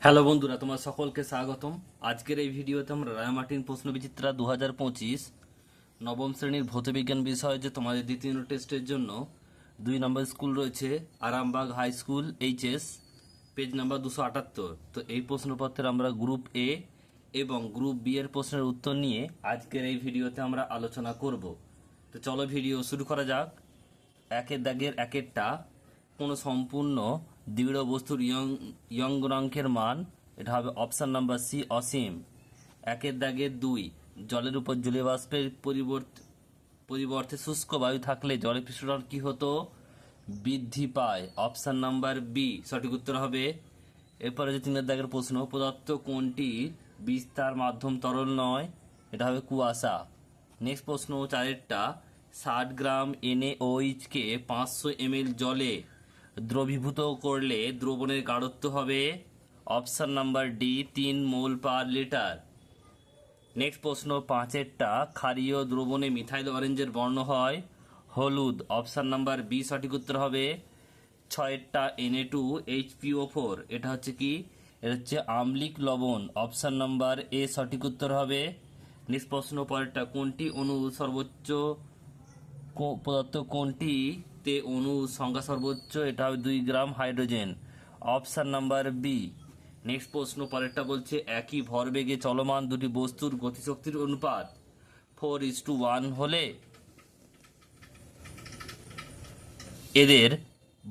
Hello বন্ধুরা, তোমার সকলকে স্বাগতম। আজকের এই ভিডিওতে আমরা রায়মার্টিন প্রশ্নবিচিত্রা 2025 নবম শ্রেণীর ভৌতবিজ্ঞান বিষয়ে যে তোমাদের দ্বিতীয় টেস্টের জন্য 2 নম্বর স্কুল রয়েছে Arambagh high school HS, page number 278। তো এই প্রশ্নপত্রের আমরা গ্রুপ এ এবং গ্রুপ বি এর প্রশ্নের উত্তর নিয়ে আজকের এই ভিডিওতে আমরা আলোচনা করব। তো চলো ভিডিও শুরু করা যাক। একের দাগের একেরটা কোনো সম্পূর্ণ দৃঢ় বস্তুর ইয়ং গুণাঙ্কের মান, এটা হবে অপশন নাম্বার সি অসীম। একের দাগের 2, জলের উপর জলীয় বাষ্পের পরিবর্তে শুষ্ক বায়ু থাকলে জলের পৃষ্ঠটাল কি হতো? বৃদ্ধি পায়। অপশন নাম্বার বি সঠিক উত্তর হবে। এরপরে যে 3 দাগের প্রশ্ন, পদার্থ কোনটি বিস্তার মাধ্যম তরল নয়? এটা হবে কুয়াশা। নেক্সট প্রশ্ন 4টা, 60 গ্রাম NaOH কে 500 ml জলে দ্রবীভূত করলে দ্রবণের গাঢ়ত্ব হবে? অপশন নাম্বার ডি 3 মোল পার লিটার। নেক্সট প্রশ্ন 5টা, ক্ষারীয় দ্রবণে মিথাইল অরেঞ্জের বর্ণ হয় হলুদ। অপশন নাম্বার বি সঠিক উত্তর হবে। 6টা Na2HPO4, এটা হচ্ছে কি? এটা হচ্ছে আম্লিক লবণ। অপশন নাম্বার এ সঠিক উত্তর হবে। নেক্সট প্রশ্ন পরেরটা, কোনটি অণু সর্বোচ্চ পদার্থ কোনটিতে অণু সংখ্যা সর্বোচ্চ? এটা হবে 2 gram hydrogen. Option number B. Next প্রশ্ন পরেরটা বলছে, একই ভরবেগে চলমান দুটি বস্তুর গতিশক্তির অনুপাত 4:1 হলে এদের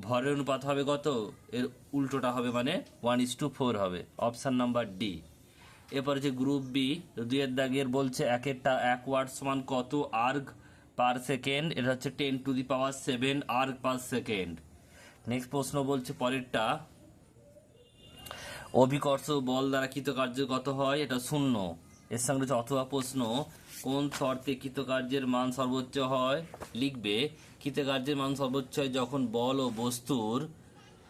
ভরের অনুপাত হবে কত? এর উল্টোটা হবে, মানে 1:4 হবে। Option number D. এরপরে যে গ্রুপ বি 2 দাগের বলছে, একেরটা 1 ওয়াট সমান কত আর্গ পার সেকেন্ড? এটা হচ্ছে 10⁷ আর্গ পার সেকেন্ড। নেক্সট প্রশ্ন বলছে পরেরটা, অভিকর্ষ বল দ্বারা কৃতকার্য কত হয়? এটা 0। এর সঙ্গে রয়েছে অথবা প্রশ্ন, কোন শর্তে কৃতকার্যের মান সর্বোচ্চ হয়? লিখবে কৃতকার্যের মান সর্বোচ্চ হয় যখন বল ও বস্তুর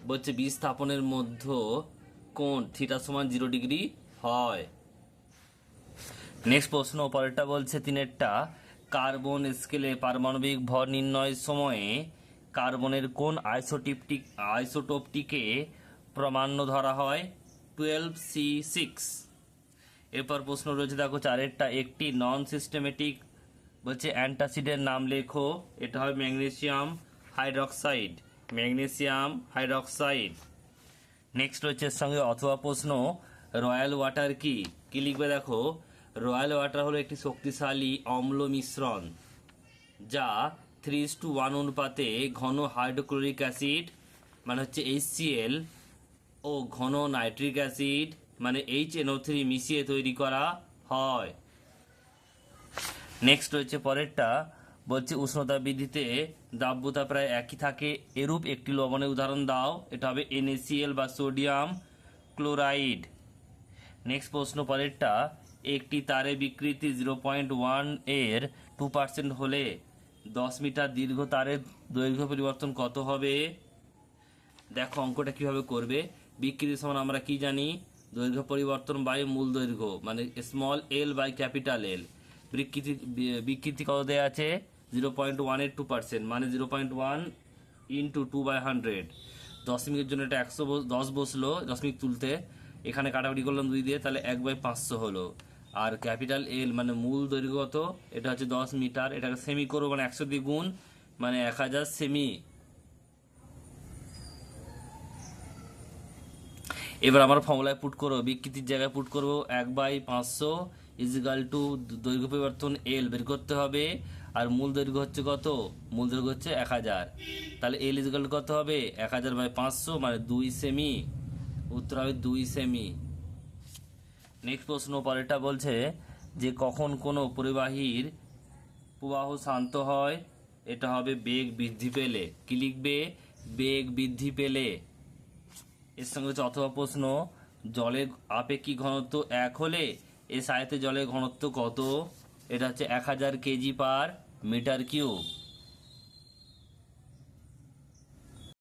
বলছে বিস্থাপনের মধ্যে কোণ থিটা সমান 0 ডিগ্রি হয়। নেক্সট প্রশ্ন পরেরটা বলছে 3টা, কার্বন স্কেলে পারমাণবিক ভর নির্ণয়ের সময়ে কার্বনের কোন আইসোটোপটিকে প্রামাণ্য ধরা হয়? 12C6। এরপর প্রশ্ন রয়েছে দেখো 4টা, একটি নন সিস্টেমেটিক বলছে অ্যান্টাসিডের নাম লেখো। এটা হবে magnesium hydroxide. Magnesium hydroxide. Next রয়েছে এর সঙ্গে অথবা প্রশ্ন, রয়্যাল ওয়াটার কি? কি লিখবে দেখো, রয়্যাল ওয়াটার হলো একটি শক্তিশালী অম্ল মিশ্রণ যা 3:1 অনুপাতে ঘন হাইড্রোক্লোরিক অ্যাসিড মানে হচ্ছে HCl ও ঘন নাইট্রিক অ্যাসিড মানে HNO3 মিশিয়ে তৈরি করা হয়। নেক্সট রয়েছে পরেরটা বলছে, উষ্ণতা বৃদ্ধিতে দ্রাব্যতা প্রায় একই থাকে এরূপ একটি লবণের উদাহরণ দাও। এটা হবে NaCl বা সোডিয়াম ক্লোরাইড। নেক্সট প্রশ্ন পরেরটা, একটি তারের বিকৃতি 0.1 এর 2% হলে 10 মিটার দীর্ঘ তারের দৈর্ঘ্য পরিবর্তন কত হবে? দেখো অঙ্কটা কিভাবে করবে। বিকৃতি সমান আমরা কি জানি? দৈর্ঘ্য পরিবর্তন বাই মূল দৈর্ঘ্য মানে small L by capital L. বিকৃতি কত দেওয়া আছে? 0.1 এর 2% মানে 0.1 ইন্টু 2/100। দশমিকের জন্য এটা 110 বসলো, দশমিক তুলতে এখানে কাটাকুটি করলাম 2 দিয়ে, তাহলে 1/500 হলো। আর ক্যাপিটাল এল মানে মূল দৈর্ঘ্য কত? এটা হচ্ছে 10 মিটার। এটাকে সেমি করবো মানে 100 দিয়ে গুণ মানে 1000 সেমি। এবার আমার ফর্মুলায় পুট করবো, বিকৃতির জায়গায় পুট করবো 1/500 ইজিক্যাল টু দৈর্ঘ্য পরিবর্তন এল বের করতে হবে। আর মূল দৈর্ঘ্য হচ্ছে কত? মূল দৈর্ঘ্য হচ্ছে 1000। তাহলে এল ইজিক্যাল টু কত হবে? 1000/500 মানে 2 সেমি। উত্তর হবে 2 সেমি। নেক্সট প্রশ্ন পরেরটা বলছে যে, কখন কোনো পরিবাহীর প্রবাহ শান্ত হয়? এটা হবে বেগ বৃদ্ধি পেলে। কি লিখবে? বেগ বৃদ্ধি পেলে। এর সঙ্গে হচ্ছে অথবা প্রশ্ন, জলের আপেক্ষিক ঘনত্ব 1 হলে এর সাথে জলের ঘনত্ব কত? এটা হচ্ছে 1000 কেজি পার মিটার কিউব।